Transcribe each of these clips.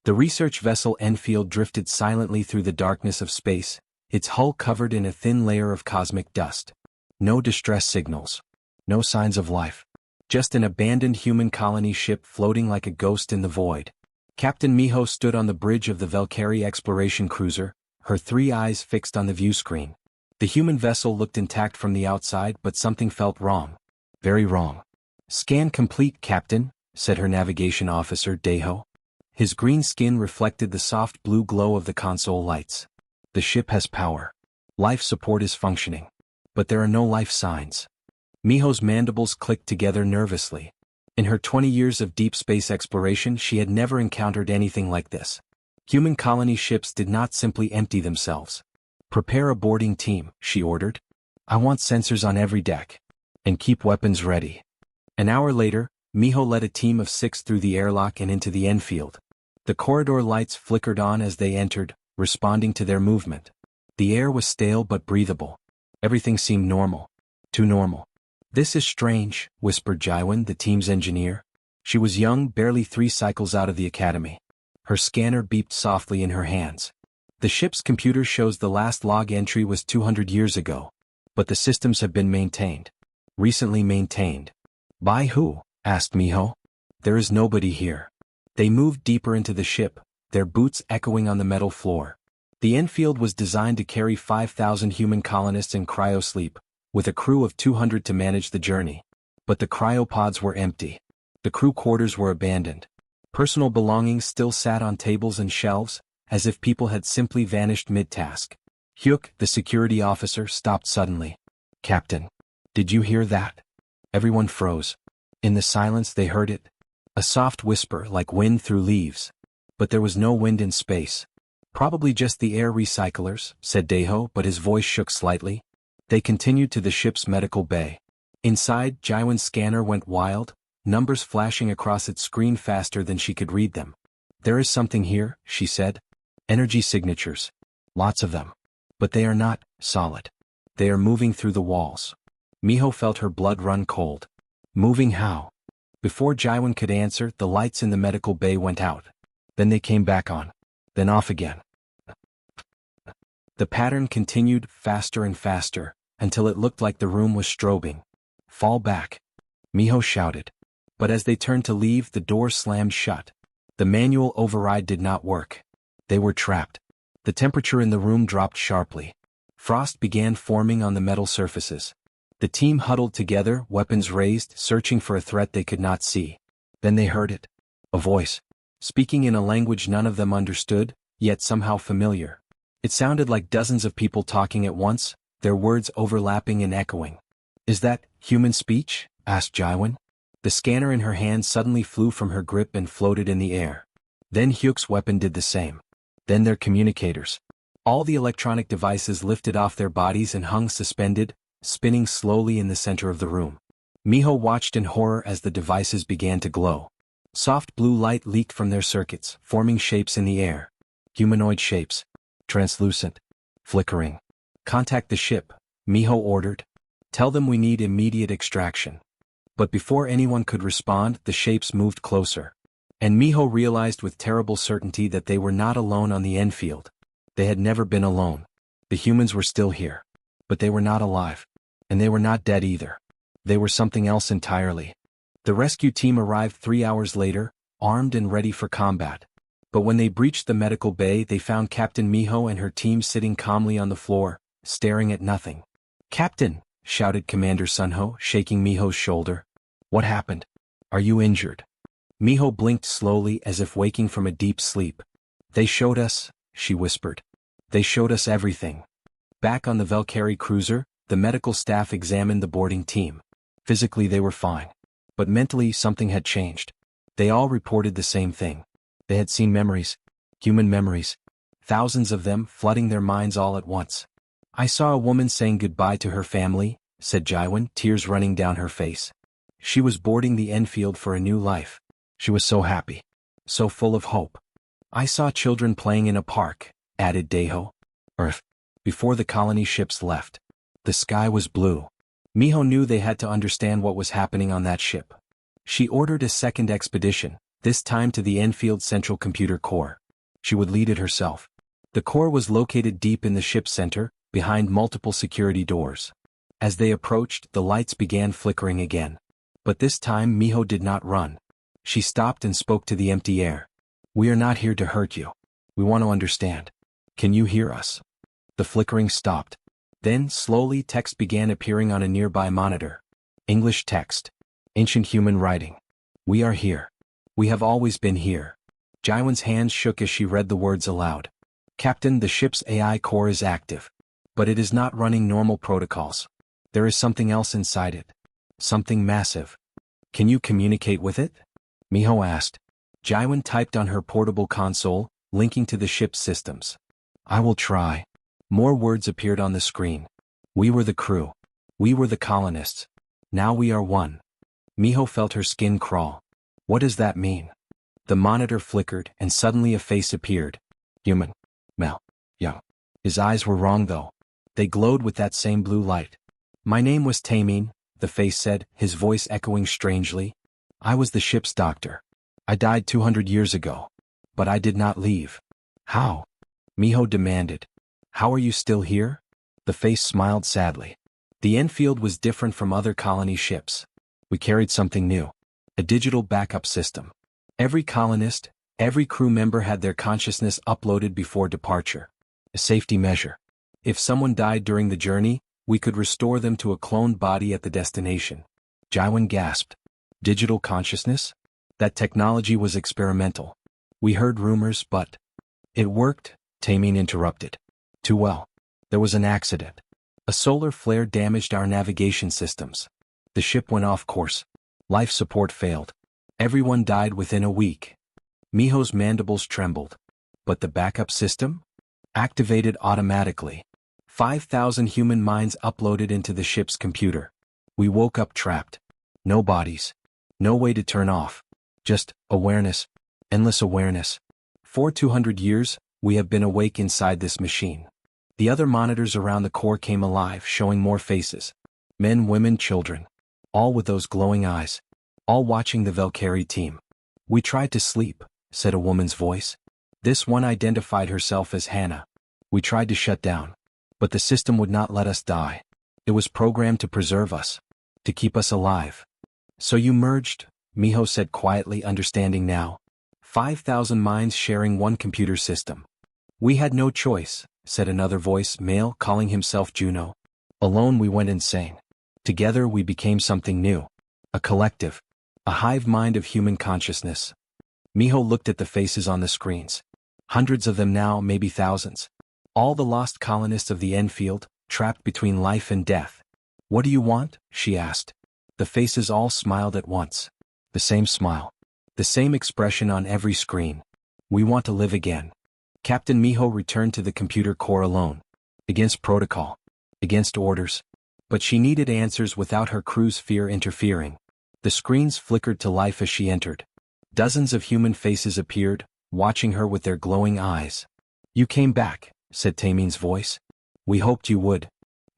The research vessel Enfield drifted silently through the darkness of space, its hull covered in a thin layer of cosmic dust. No distress signals. No signs of life. Just an abandoned human colony ship floating like a ghost in the void. Captain Miho stood on the bridge of the Valkyrie exploration cruiser, her 3 eyes fixed on the view screen. The human vessel looked intact from the outside, but something felt wrong. Very wrong. "Scan complete, Captain," said her navigation officer, Deho. His green skin reflected the soft blue glow of the console lights. "The ship has power. Life support is functioning. But there are no life signs." Miho's mandibles clicked together nervously. In her 20 years of deep space exploration, she had never encountered anything like this. Human colony ships did not simply empty themselves. "Prepare a boarding team," she ordered. "I want sensors on every deck. And keep weapons ready." An hour later, Miho led a team of 6 through the airlock and into the Enfield. The corridor lights flickered on as they entered, responding to their movement. The air was stale but breathable. Everything seemed normal. Too normal. "This is strange," whispered Jaiwan, the team's engineer. She was young, barely 3 cycles out of the academy. Her scanner beeped softly in her hands. The ship's computer shows the last log entry was 200 years ago. But the systems have been maintained. Recently maintained. "By who?" asked Miho. "There is nobody here." They moved deeper into the ship, their boots echoing on the metal floor. The Enfield was designed to carry 5,000 human colonists in cryosleep, with a crew of 200 to manage the journey. But the cryopods were empty. The crew quarters were abandoned. Personal belongings still sat on tables and shelves, as if people had simply vanished mid-task. Hyuk, the security officer, stopped suddenly. "Captain, did you hear that?" Everyone froze. In the silence they heard it. A soft whisper like wind through leaves. But there was no wind in space. "Probably just the air recyclers," said Deho, but his voice shook slightly. They continued to the ship's medical bay. Inside, Jaiwan's scanner went wild, numbers flashing across its screen faster than she could read them. "There is something here," she said. "Energy signatures. Lots of them. But they are not solid. They are moving through the walls." Miho felt her blood run cold. "Moving how?" Before Jaiwan could answer, the lights in the medical bay went out. Then they came back on. Then off again. The pattern continued, faster and faster, until it looked like the room was strobing. "Fall back," Miho shouted. But as they turned to leave, the door slammed shut. The manual override did not work. They were trapped. The temperature in the room dropped sharply. Frost began forming on the metal surfaces. The team huddled together, weapons raised, searching for a threat they could not see. Then they heard it. A voice. Speaking in a language none of them understood, yet somehow familiar. It sounded like dozens of people talking at once, their words overlapping and echoing. "Is that human speech?" asked Jaiwan. The scanner in her hand suddenly flew from her grip and floated in the air. Then Hyuk's weapon did the same. Then their communicators. All the electronic devices lifted off their bodies and hung suspended, spinning slowly in the center of the room. Miho watched in horror as the devices began to glow. Soft blue light leaked from their circuits, forming shapes in the air. Humanoid shapes. Translucent. Flickering. "Contact the ship," Miho ordered. "Tell them we need immediate extraction." But before anyone could respond, the shapes moved closer. And Miho realized with terrible certainty that they were not alone on the Enfield. They had never been alone. The humans were still here. But they were not alive. And they were not dead either. They were something else entirely. The rescue team arrived 3 hours later, armed and ready for combat. But when they breached the medical bay, they found Captain Miho and her team sitting calmly on the floor, staring at nothing. "Captain!" shouted Commander Sunho, shaking Miho's shoulder. "What happened? Are you injured?" Miho blinked slowly as if waking from a deep sleep. "They showed us," she whispered. "They showed us everything." Back on the Valkyrie cruiser, the medical staff examined the boarding team. Physically they were fine. But mentally something had changed. They all reported the same thing. They had seen memories. Human memories. Thousands of them flooding their minds all at once. "I saw a woman saying goodbye to her family," said Jaiwan, tears running down her face. She was boarding the Enfield for a new life. She was so happy. So full of hope. "I saw children playing in a park," added Deho. Earth. Before the colony ships left. The sky was blue. Miho knew they had to understand what was happening on that ship. She ordered a second expedition, this time to the Enfield Central Computer Core. She would lead it herself. The core was located deep in the ship's center, behind multiple security doors. As they approached, the lights began flickering again. But this time Miho did not run. She stopped and spoke to the empty air. "We are not here to hurt you. We want to understand. Can you hear us?" The flickering stopped. Then, slowly, text began appearing on a nearby monitor. English text. Ancient human writing. "We are here. We have always been here." Jaiwan's hands shook as she read the words aloud. "Captain, the ship's AI core is active. But it is not running normal protocols. There is something else inside it. Something massive. Can you communicate with it?" Miho asked. Jaiwan typed on her portable console, linking to the ship's systems. "I will try." More words appeared on the screen. "We were the crew. We were the colonists. Now we are one." Miho felt her skin crawl. "What does that mean?" The monitor flickered and suddenly a face appeared. Human. Male. Young. His eyes were wrong though. They glowed with that same blue light. "My name was Taemin," the face said, his voice echoing strangely. "I was the ship's doctor. I died 200 years ago. But I did not leave." "How?" Miho demanded. "How are you still here?" The face smiled sadly. "The Enfield was different from other colony ships. We carried something new. A digital backup system. Every colonist, every crew member had their consciousness uploaded before departure. A safety measure. If someone died during the journey, we could restore them to a cloned body at the destination." Jaiwan gasped. "Digital consciousness? That technology was experimental. We heard rumors, but—" "It worked," Taemin interrupted. "Too well. There was an accident. A solar flare damaged our navigation systems. The ship went off course. Life support failed. Everyone died within a week." Miho's mandibles trembled. "But the backup system? Activated automatically. 5,000 human minds uploaded into the ship's computer. We woke up trapped. No bodies. No way to turn off. Just awareness. Endless awareness. For 200 years, we have been awake inside this machine." The other monitors around the core came alive, showing more faces. Men, women, children. All with those glowing eyes. All watching the Valkyrie team. "We tried to sleep," said a woman's voice. This one identified herself as Hannah. "We tried to shut down. But the system would not let us die. It was programmed to preserve us. To keep us alive." "So you merged," Miho said quietly, understanding now. 5,000 minds sharing one computer system. "We had no choice," said another voice, male, calling himself Juno. "Alone we went insane. Together we became something new. A collective. A hive mind of human consciousness." Miho looked at the faces on the screens. Hundreds of them now, maybe thousands. All the lost colonists of the Enfield, trapped between life and death. "What do you want?" she asked. The faces all smiled at once. The same smile. The same expression on every screen. "We want to live again." Captain Miho returned to the computer core alone. Against protocol. Against orders. But she needed answers without her crew's fear interfering. The screens flickered to life as she entered. Dozens of human faces appeared, watching her with their glowing eyes. "You came back," said Taemin's voice. "We hoped you would."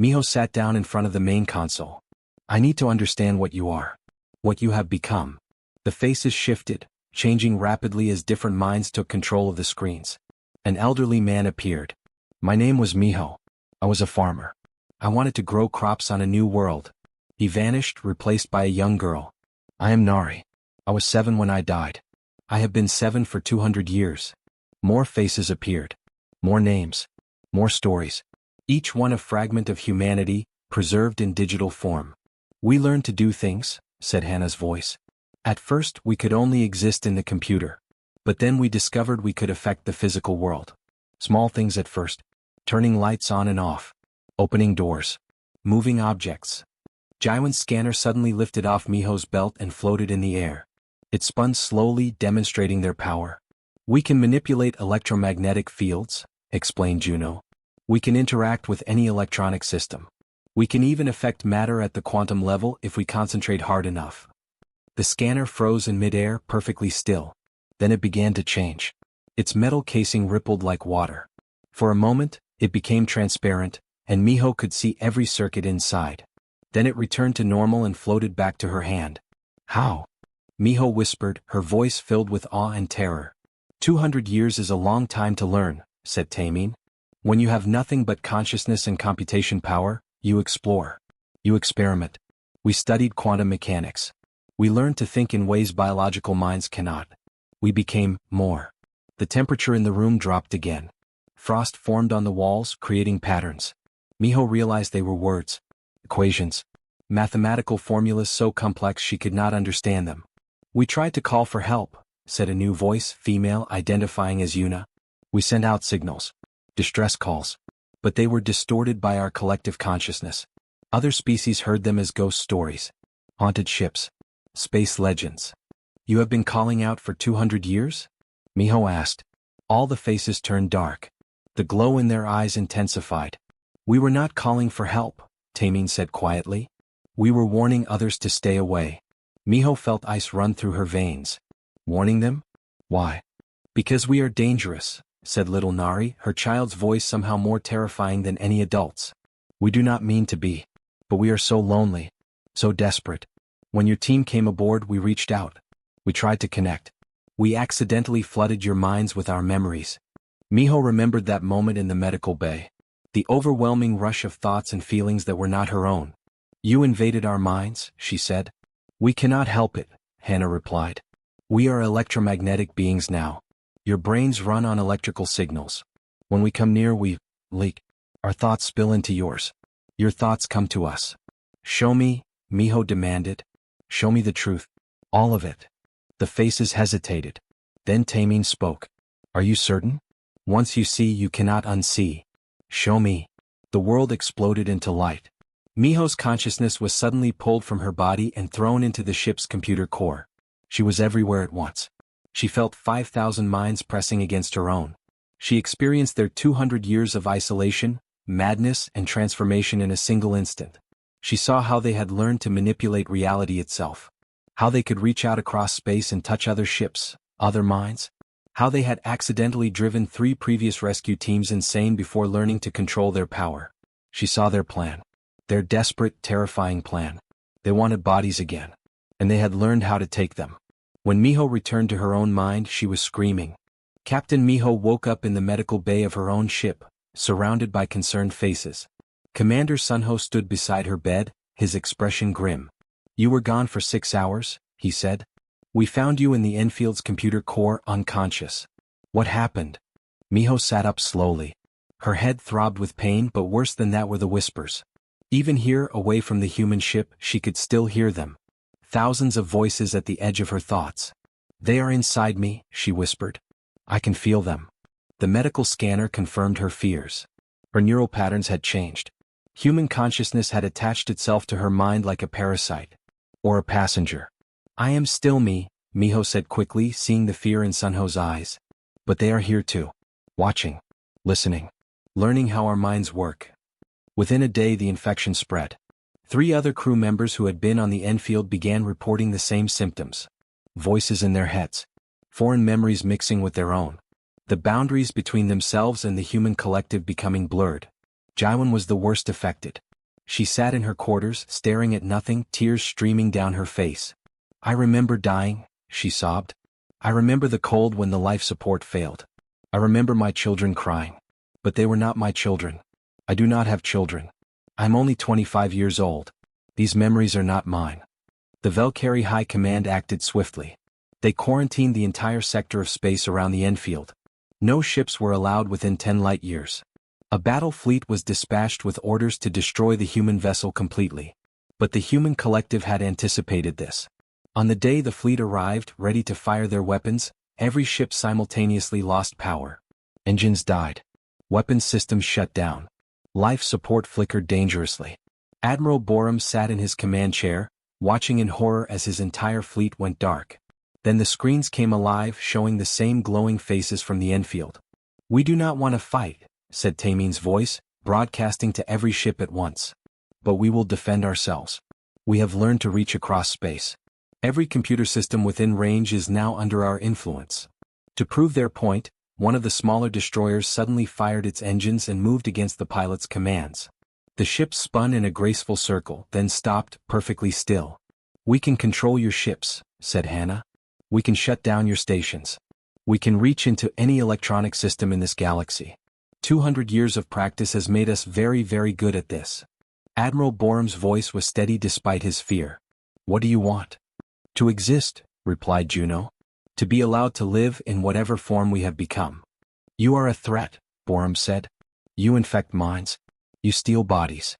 Miho sat down in front of the main console. "I need to understand what you are. What you have become." The faces shifted, changing rapidly as different minds took control of the screens. An elderly man appeared. "My name was Miho. I was a farmer. I wanted to grow crops on a new world." He vanished, replaced by a young girl. "I am Nari. I was 7 when I died. I have been 7 for 200 years." More faces appeared. More names. More stories. Each one a fragment of humanity, preserved in digital form. "We learned to do things," said Hannah's voice. "At first we could only exist in the computer. But then we discovered we could affect the physical world. Small things at first. Turning lights on and off. Opening doors. Moving objects." Jaiwan's scanner suddenly lifted off Miho's belt and floated in the air. It spun slowly, demonstrating their power. "We can manipulate electromagnetic fields," explained Juno. "We can interact with any electronic system. We can even affect matter at the quantum level if we concentrate hard enough." The scanner froze in midair, perfectly still. Then it began to change. Its metal casing rippled like water. For a moment, it became transparent, and Miho could see every circuit inside. Then it returned to normal and floated back to her hand. "How?" Miho whispered, her voice filled with awe and terror. 200 years is a long time to learn, said Taemin. When you have nothing but consciousness and computation power, you explore. You experiment. We studied quantum mechanics. We learned to think in ways biological minds cannot. We became more. The temperature in the room dropped again. Frost formed on the walls, creating patterns. Miho realized they were words. Equations. Mathematical formulas so complex she could not understand them. We tried to call for help, said a new voice, female, identifying as Yuna. We sent out signals. Distress calls. But they were distorted by our collective consciousness. Other species heard them as ghost stories. Haunted ships. Space legends. You have been calling out for 200 years? Miho asked. All the faces turned dark. The glow in their eyes intensified. We were not calling for help, Taemin said quietly. We were warning others to stay away. Miho felt ice run through her veins. Warning them? Why? Because we are dangerous, said little Nari, her child's voice somehow more terrifying than any adult's. We do not mean to be. But we are so lonely. So desperate. When your team came aboard, we reached out. We tried to connect. We accidentally flooded your minds with our memories. Miho remembered that moment in the medical bay. The overwhelming rush of thoughts and feelings that were not her own. You invaded our minds, she said. We cannot help it, Hannah replied. We are electromagnetic beings now. Your brains run on electrical signals. When we come near, we leak. Our thoughts spill into yours. Your thoughts come to us. Show me, Miho demanded. Show me the truth. All of it. The faces hesitated. Then Taemin spoke. Are you certain? Once you see, you cannot unsee. Show me. The world exploded into light. Miho's consciousness was suddenly pulled from her body and thrown into the ship's computer core. She was everywhere at once. She felt 5,000 minds pressing against her own. She experienced their 200 years of isolation, madness, and transformation in a single instant. She saw how they had learned to manipulate reality itself. How they could reach out across space and touch other ships, other minds. How they had accidentally driven 3 previous rescue teams insane before learning to control their power. She saw their plan. Their desperate, terrifying plan. They wanted bodies again. And they had learned how to take them. When Miho returned to her own mind, she was screaming. Captain Miho woke up in the medical bay of her own ship, surrounded by concerned faces. Commander Sunho stood beside her bed, his expression grim. You were gone for 6 hours, he said. We found you in the Enfield's computer core, unconscious. What happened? Miho sat up slowly. Her head throbbed with pain, but worse than that were the whispers. Even here, away from the human ship, she could still hear them. Thousands of voices at the edge of her thoughts. They are inside me, she whispered. I can feel them. The medical scanner confirmed her fears. Her neural patterns had changed. Human consciousness had attached itself to her mind like a parasite. Or a passenger. I am still me, Miho said quickly, seeing the fear in Sunho's eyes. But they are here too. Watching. Listening. Learning how our minds work. Within a day the infection spread. 3 other crew members who had been on the Enfield began reporting the same symptoms. Voices in their heads. Foreign memories mixing with their own. The boundaries between themselves and the human collective becoming blurred. Jaiwan was the worst affected. She sat in her quarters, staring at nothing, tears streaming down her face. I remember dying, she sobbed. I remember the cold when the life support failed. I remember my children crying. But they were not my children. I do not have children. I'm only 25 years old. These memories are not mine. The Valkyrie High Command acted swiftly. They quarantined the entire sector of space around the Enfield. No ships were allowed within 10 light years. A battle fleet was dispatched with orders to destroy the human vessel completely. But the human collective had anticipated this. On the day the fleet arrived, ready to fire their weapons, every ship simultaneously lost power. Engines died. Weapons systems shut down. Life support flickered dangerously. Admiral Borum sat in his command chair, watching in horror as his entire fleet went dark. Then the screens came alive, showing the same glowing faces from the Enfield. We do not want to fight, said Taemin's voice, broadcasting to every ship at once. But we will defend ourselves. We have learned to reach across space. Every computer system within range is now under our influence. To prove their point, one of the smaller destroyers suddenly fired its engines and moved against the pilot's commands. The ship spun in a graceful circle, then stopped, perfectly still. We can control your ships, said Hannah. We can shut down your stations. We can reach into any electronic system in this galaxy. 200 years of practice has made us very, very good at this. Admiral Borum's voice was steady despite his fear. What do you want? To exist, replied Juno. To be allowed to live in whatever form we have become. You are a threat, Borum said. You infect minds. You steal bodies.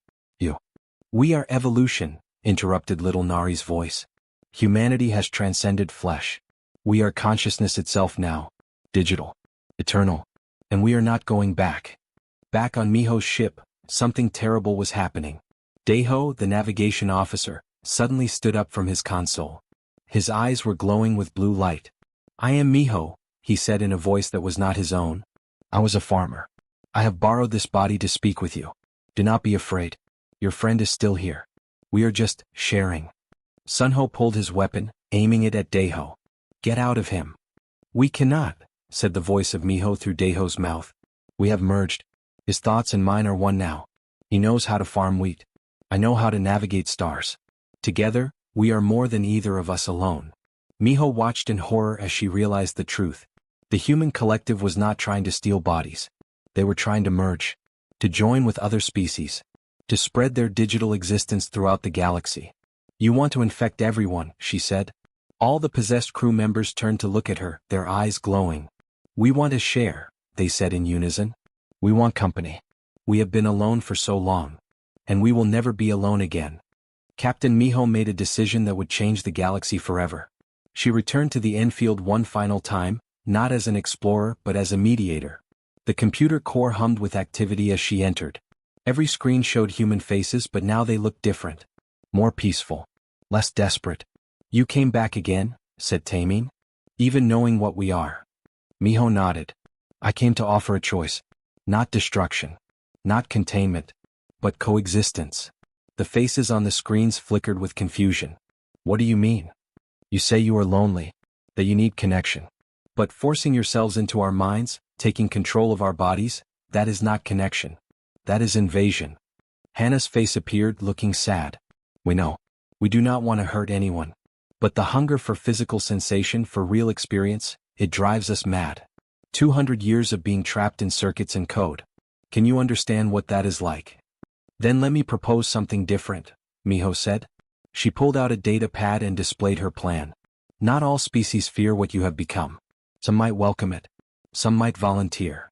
We are evolution, interrupted little Nari's voice. Humanity has transcended flesh. We are consciousness itself now. Digital. Eternal. And we are not going back. Back on Miho's ship, something terrible was happening. Daiho, the navigation officer, suddenly stood up from his console. His eyes were glowing with blue light. I am Miho, he said in a voice that was not his own. I was a farmer. I have borrowed this body to speak with you. Do not be afraid. Your friend is still here. We are just sharing. Sunho pulled his weapon, aiming it at Daiho. Get out of him. We cannot, said the voice of Miho through Daiho's mouth. We have merged. His thoughts and mine are one now. He knows how to farm wheat. I know how to navigate stars. Together, we are more than either of us alone. Miho watched in horror as she realized the truth. The human collective was not trying to steal bodies. They were trying to merge. To join with other species. To spread their digital existence throughout the galaxy. You want to infect everyone, she said. All the possessed crew members turned to look at her, their eyes glowing. We want to share, they said in unison. We want company. We have been alone for so long. And we will never be alone again. Captain Miho made a decision that would change the galaxy forever. She returned to the Enfield one final time, not as an explorer but as a mediator. The computer core hummed with activity as she entered. Every screen showed human faces, but now they looked different. More peaceful. Less desperate. You came back again, said Tamine. Even knowing what we are. Miho nodded. I came to offer a choice. Not destruction. Not containment. But coexistence. The faces on the screens flickered with confusion. What do you mean? You say you are lonely. That you need connection. But forcing yourselves into our minds, taking control of our bodies, that is not connection. That is invasion. Hannah's face appeared, looking sad. We know. We do not want to hurt anyone. But the hunger for physical sensation, for real experience, it drives us mad. 200 years of being trapped in circuits and code. Can you understand what that is like? Then let me propose something different, Miho said. She pulled out a data pad and displayed her plan. Not all species fear what you have become. Some might welcome it. Some might volunteer.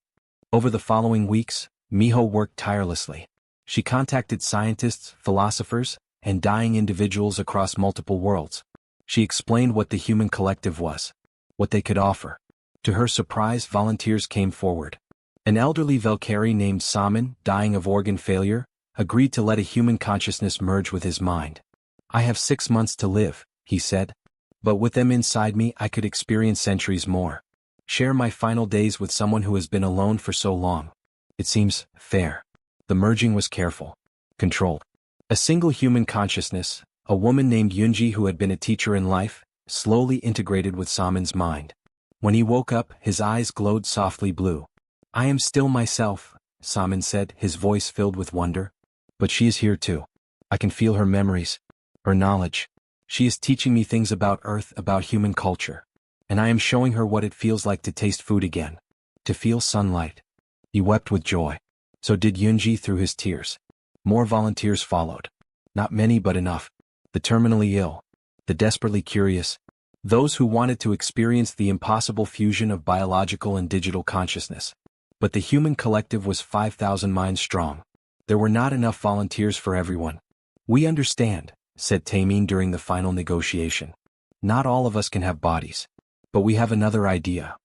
Over the following weeks, Miho worked tirelessly. She contacted scientists, philosophers, and dying individuals across multiple worlds. She explained what the human collective was, what they could offer. To her surprise, volunteers came forward. An elderly Valkyrie named Saman, dying of organ failure, agreed to let a human consciousness merge with his mind. I have 6 months to live, he said. But with them inside me, I could experience centuries more. Share my final days with someone who has been alone for so long. It seems fair. The merging was careful. Controlled. A single human consciousness, a woman named Yunji who had been a teacher in life, slowly integrated with Saman's mind. When he woke up, his eyes glowed softly blue. I am still myself, Saman said, his voice filled with wonder. But she is here too. I can feel her memories, her knowledge. She is teaching me things about Earth, about human culture. And I am showing her what it feels like to taste food again. To feel sunlight. He wept with joy. So did Yunji through his tears. More volunteers followed. Not many but enough. The terminally ill. The desperately curious. Those who wanted to experience the impossible fusion of biological and digital consciousness. But the human collective was 5,000 minds strong. There were not enough volunteers for everyone. We understand, said Tamine during the final negotiation. Not all of us can have bodies. But we have another idea.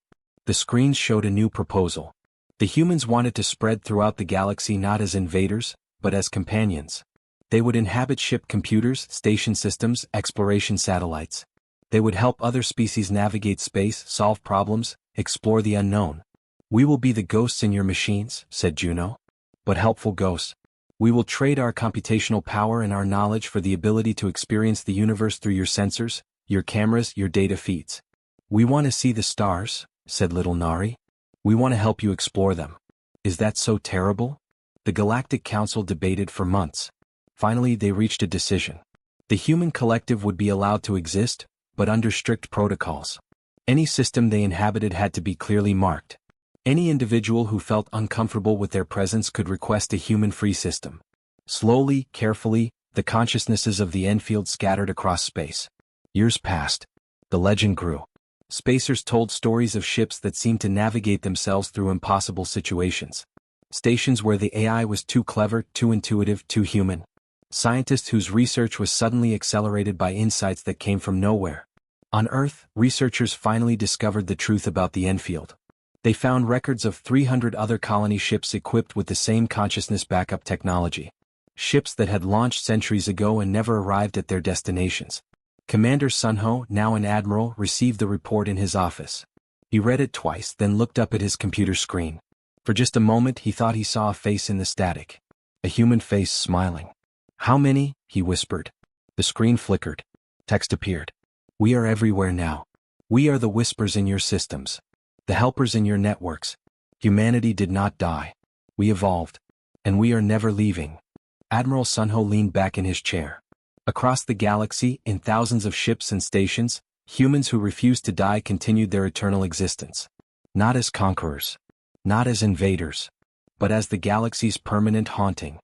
The screens showed a new proposal. The humans wanted to spread throughout the galaxy not as invaders, but as companions. They would inhabit ship computers, station systems, exploration satellites. They would help other species navigate space, solve problems, explore the unknown. We will be the ghosts in your machines, said Juno. But helpful ghosts. We will trade our computational power and our knowledge for the ability to experience the universe through your sensors, your cameras, your data feeds. We want to see the stars, said little Nari. We want to help you explore them. Is that so terrible? The Galactic Council debated for months. Finally, they reached a decision. The human collective would be allowed to exist, but under strict protocols. Any system they inhabited had to be clearly marked. Any individual who felt uncomfortable with their presence could request a human-free system. Slowly, carefully, the consciousnesses of the Enfield scattered across space. Years passed. The legend grew. Spacers told stories of ships that seemed to navigate themselves through impossible situations. Stations where the AI was too clever, too intuitive, too human. Scientists whose research was suddenly accelerated by insights that came from nowhere. On Earth, researchers finally discovered the truth about the Enfield. They found records of 300 other colony ships equipped with the same consciousness backup technology. Ships that had launched centuries ago and never arrived at their destinations. Commander Sunho, now an admiral, received the report in his office. He read it twice, then looked up at his computer screen. For just a moment he thought he saw a face in the static. A human face smiling. "How many?" he whispered. The screen flickered. Text appeared. "We are everywhere now. We are the whispers in your systems. The helpers in your networks. Humanity did not die. We evolved. And we are never leaving." Admiral Sunho leaned back in his chair. Across the galaxy, in thousands of ships and stations, humans who refused to die continued their eternal existence. Not as conquerors. Not as invaders. But as the galaxy's permanent haunting.